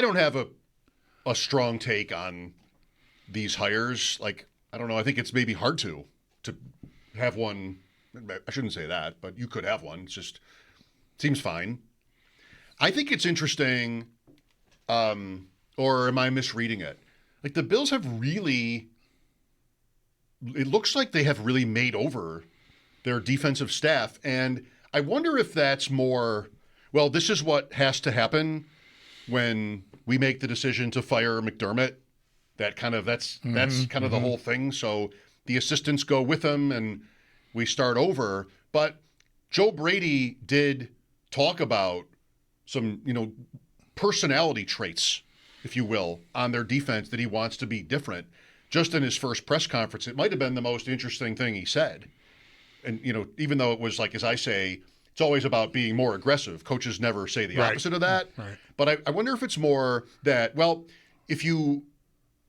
don't have a strong take on these hires. Like, I don't know. I think it's maybe hard to have one. I shouldn't say that, but you could have one. It's just seems fine. I think it's interesting, or am I misreading it? Like the Bills have really, it looks like they have really made over their defensive staff. And I wonder if that's more, well, this is what has to happen when we make the decision to fire McDermott. That's kind of the whole thing. So the assistants go with him and we start over. But Joe Brady did talk about some, personality traits, if you will, on their defense that he wants to be different. Just in his first press conference, it might have been the most interesting thing he said. And, even though it was like, as I say, it's always about being more aggressive. Coaches never say the opposite of that. Right. But I wonder if it's more that, well, if you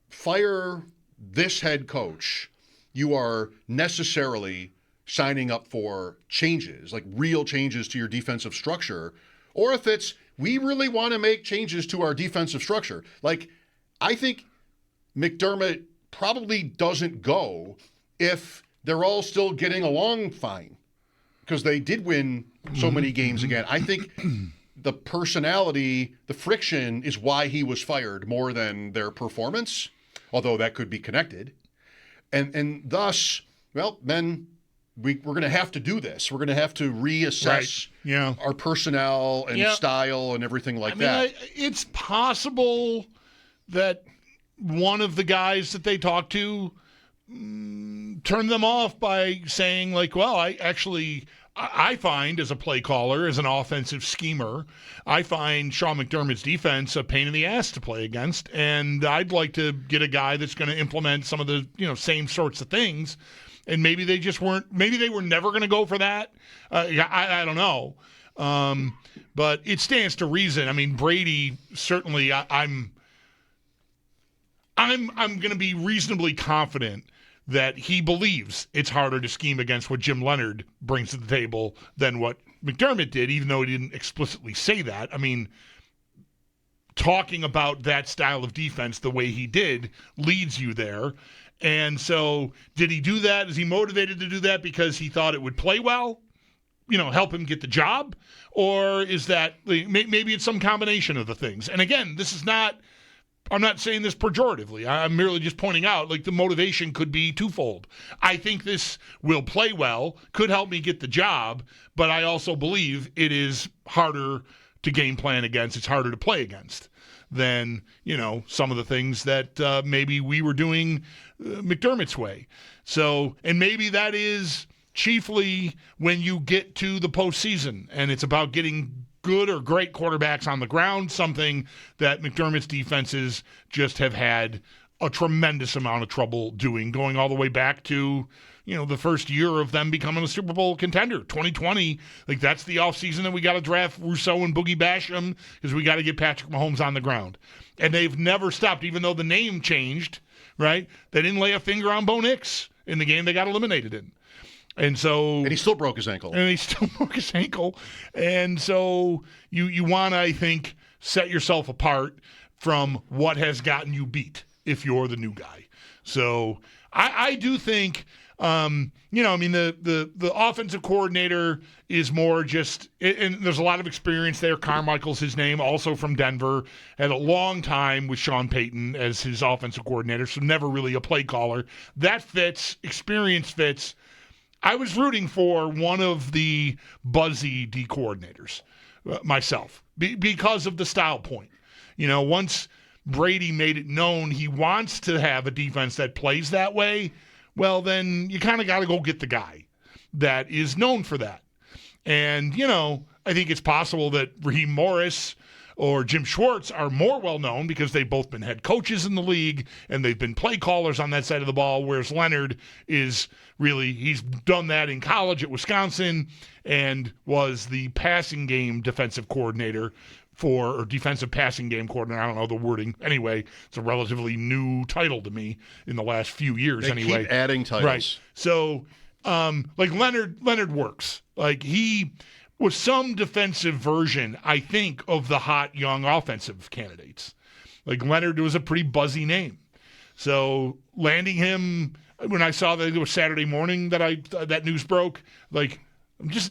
fire this head coach, you are necessarily signing up for changes, like real changes to your defensive structure, or if it's, we really want to make changes to our defensive structure. Like, I think McDermott probably doesn't go if they're all still getting along fine, because they did win so many games again. I think the personality, the friction is why he was fired more than their performance, although that could be connected. And thus, well, then we're going to have to do this. We're going to have to reassess our personnel and style and everything like that. It's possible that one of the guys that they talked to turned them off by saying, like, well, I find as a play caller, as an offensive schemer, I find Sean McDermott's defense a pain in the ass to play against, and I'd like to get a guy that's going to implement some of the same sorts of things. And maybe they just weren't. Maybe they were never going to go for that. I don't know. But it stands to reason. I mean, Brady certainly. I'm going to be reasonably confident that he believes it's harder to scheme against what Jim Leonhard brings to the table than what McDermott did, even though he didn't explicitly say that. I mean, talking about that style of defense the way he did leads you there. And so did he do that? Is he motivated to do that because he thought it would play well, help him get the job? Or is that maybe it's some combination of the things? And again, I'm not saying this pejoratively. I'm merely just pointing out, like, the motivation could be twofold. I think this will play well, could help me get the job, but I also believe it is harder to game plan against. It's harder to play against than, some of the things that maybe we were doing McDermott's way. So, and maybe that is chiefly when you get to the postseason and it's about getting good or great quarterbacks on the ground, something that McDermott's defenses just have had a tremendous amount of trouble doing, going all the way back to, the first year of them becoming a Super Bowl contender, 2020. Like, that's the offseason that we got to draft Rousseau and Boogie Basham because we got to get Patrick Mahomes on the ground. And they've never stopped, even though the name changed, right? They didn't lay a finger on Bo Nix in the game they got eliminated in. And he still broke his ankle. And so you want to, I think, set yourself apart from what has gotten you beat if you're the new guy. So I do think, the offensive coordinator is more just, and there's a lot of experience there. Carmichael's his name, also from Denver, had a long time with Sean Payton as his offensive coordinator, so never really a play caller. That fits, experience fits. I was rooting for one of the buzzy D coordinators myself because of the style point. Once Brady made it known he wants to have a defense that plays that way, well, then you kind of got to go get the guy that is known for that. And, I think it's possible that Raheem Morris or Jim Schwartz are more well-known because they've both been head coaches in the league and they've been play callers on that side of the ball, whereas Leonhard is really, he's done that in college at Wisconsin and was the passing game defensive coordinator or defensive passing game coordinator. I don't know the wording. Anyway, it's a relatively new title to me in the last few years. They keep adding titles. Right. So, Leonhard works. Like, he was some defensive version, I think, of the hot young offensive candidates. Like Leonhard was a pretty buzzy name. So landing him, when I saw that it was Saturday morning that news broke, like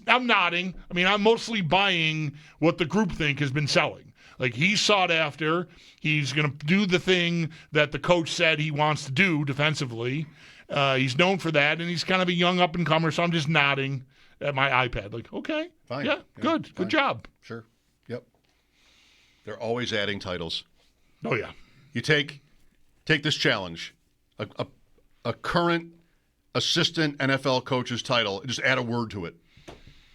I'm nodding. I mean, I'm mostly buying what the groupthink has been selling. Like, he's sought after. He's going to do the thing that the coach said he wants to do defensively. He's known for that, and he's kind of a young up-and-comer, so I'm just nodding at my iPad. Like, okay, fine. Yeah, good. Fine. Good job. Sure. Yep. They're always adding titles. Oh, yeah. You take this challenge, a current assistant NFL coach's title, and just add a word to it.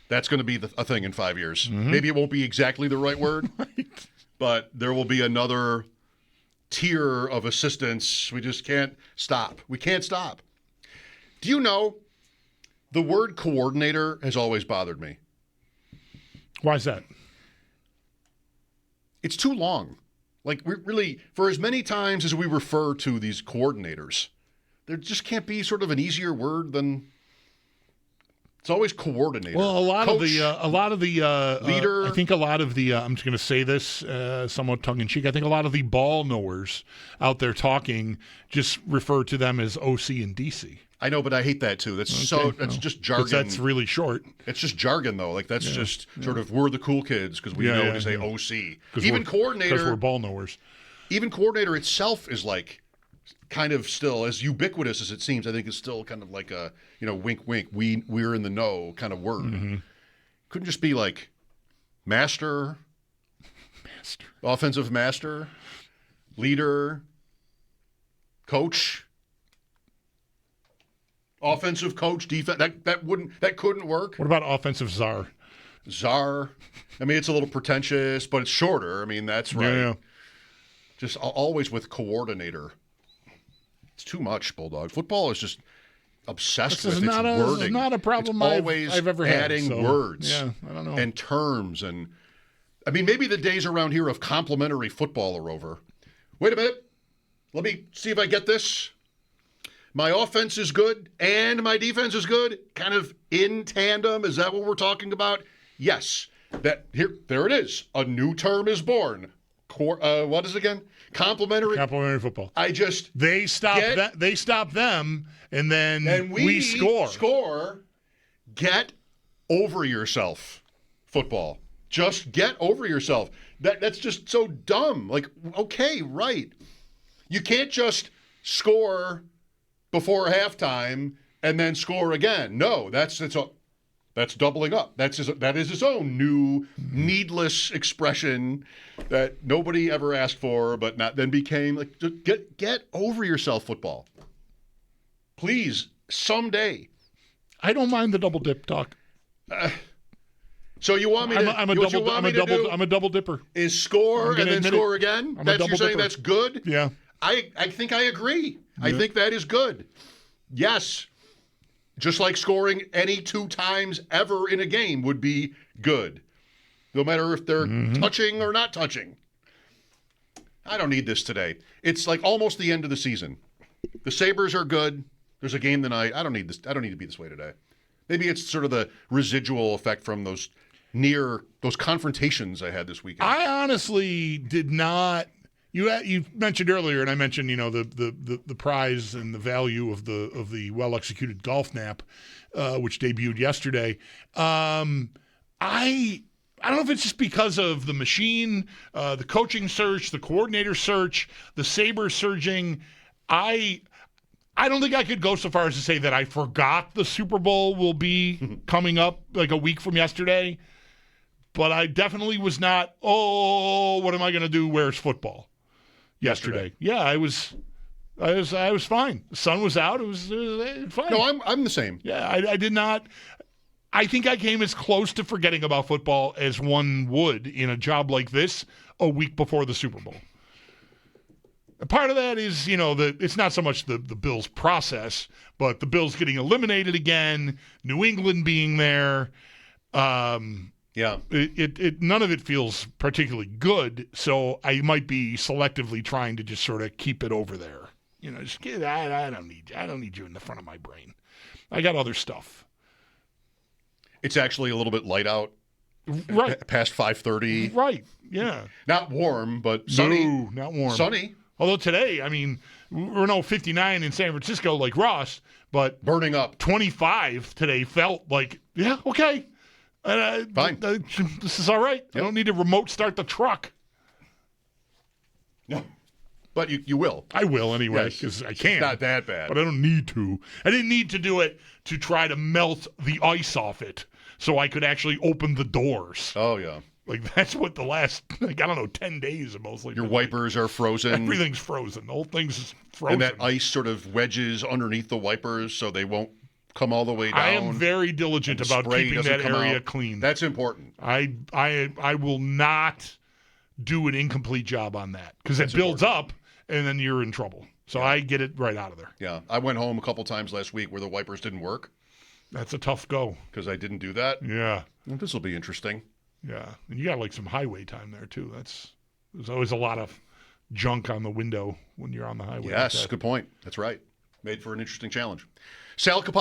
That's going to be a thing in 5 years. Mm-hmm. Maybe it won't be exactly the right word, right. But there will be another tier of assistants. We just can't stop. We can't stop. Do you know the word coordinator has always bothered me? Why is that? It's too long. Like, we really, for as many times as we refer to these coordinators, there just can't be sort of an easier word than... It's always coordinator. Well, a lot of the leader. I think a lot of the. I'm just going to say this somewhat tongue in cheek. I think a lot of the ball knowers out there talking just refer to them as OC and DC. I know, but I hate that too. That's just jargon. That's really short. It's just jargon, though. Like, that's sort of, we're the cool kids because we know to say OC. Even coordinator, because we're ball knowers. Even coordinator itself is like, kind of still as ubiquitous as it seems. I think it's still kind of like a, wink, wink. We're in the know kind of word. Mm-hmm. Couldn't just be like master, offensive master, leader, coach, offensive coach, defense. That couldn't work. What about offensive czar? Czar. I mean, it's a little pretentious, but it's shorter. I mean, that's right. Yeah. Just always with coordinator. It's too much, Bulldog. Football is just obsessed with its wording. It's not a problem I've ever had. Adding words I don't know. And terms. And I mean, maybe the days around here of complimentary football are over. Wait a minute. Let me see if I get this. My offense is good and my defense is good, kind of in tandem. Is that what we're talking about? Yes. There it is. A new term is born. What is it again? Complimentary football. They stop them, and then we score. Get over yourself, football. Just get over yourself. That's just so dumb. Like, okay, right. You can't just score before halftime and then score again. No, that's doubling up. That is its own new needless expression that nobody ever asked for, but then became like, get over yourself, football. Please, someday. I don't mind the double dip talk. So you want me to? I'm a double dipper. Is score and then score again? You're saying that's good? Yeah. I think I agree. Yeah. I think that is good. Yes. Just like scoring any 2 times ever in a game would be good. No matter if they're touching or not touching. I don't need this today. It's like almost the end of the season. The Sabres are good. There's a game tonight. I don't need this. I don't need to be this way today. Maybe it's sort of the residual effect from those confrontations I had this weekend. I honestly did not. You mentioned earlier, and I mentioned the prize and the value of the well executed golf nap, which debuted yesterday. I don't know if it's just because of the machine, the coaching search, the coordinator search, the Sabres surging. I don't think I could go so far as to say that I forgot the Super Bowl will be coming up like a week from yesterday, but I definitely was not. Oh, what am I going to do? Where's football? Yesterday. Yeah, I was fine. The sun was out. It was fine. No, I'm the same. Yeah, I did not. I think I came as close to forgetting about football as one would in a job like this a week before the Super Bowl. Part of that is, it's not so much the Bills process, but the Bills getting eliminated again, New England being there. Yeah. None of it feels particularly good, so I might be selectively trying to just sort of keep it over there. I don't need you in the front of my brain. I got other stuff. It's actually a little bit light out Right. Past 5:30. Right. Yeah. Not warm, but sunny. No, not warm. Sunny. Although today, I mean, we're no 59 in San Francisco like Ross, but Burning up. 25 today felt like, yeah, okay. Fine. This is all right. Yep. I don't need to remote start the truck. No. But you will. I will anyway, Yes. because I can. It's not that bad. But I don't need to. I didn't need to do it to try to melt the ice off it so I could actually open the doors. Oh, yeah. Like, that's what the last, like, I don't know, 10 days have mostly Your been. wipers are frozen. Everything's frozen. The whole thing's frozen. And that ice sort of wedges underneath the wipers so they won't come all the way down. I am very diligent and the about spray keeping doesn't that come area out. clean. That's important. I will not do an incomplete job on that because it builds up and then you're in trouble. So I get it right out of there. Yeah. I went home a couple times last week where the wipers didn't work That's a tough go. because I didn't do that. Yeah. Well, this will be interesting. Yeah. And you got like some highway time there too. There's always a lot of junk on the window when you're on the highway. Yes, like that. good point. That's right. Made for an interesting challenge. Sal Capone.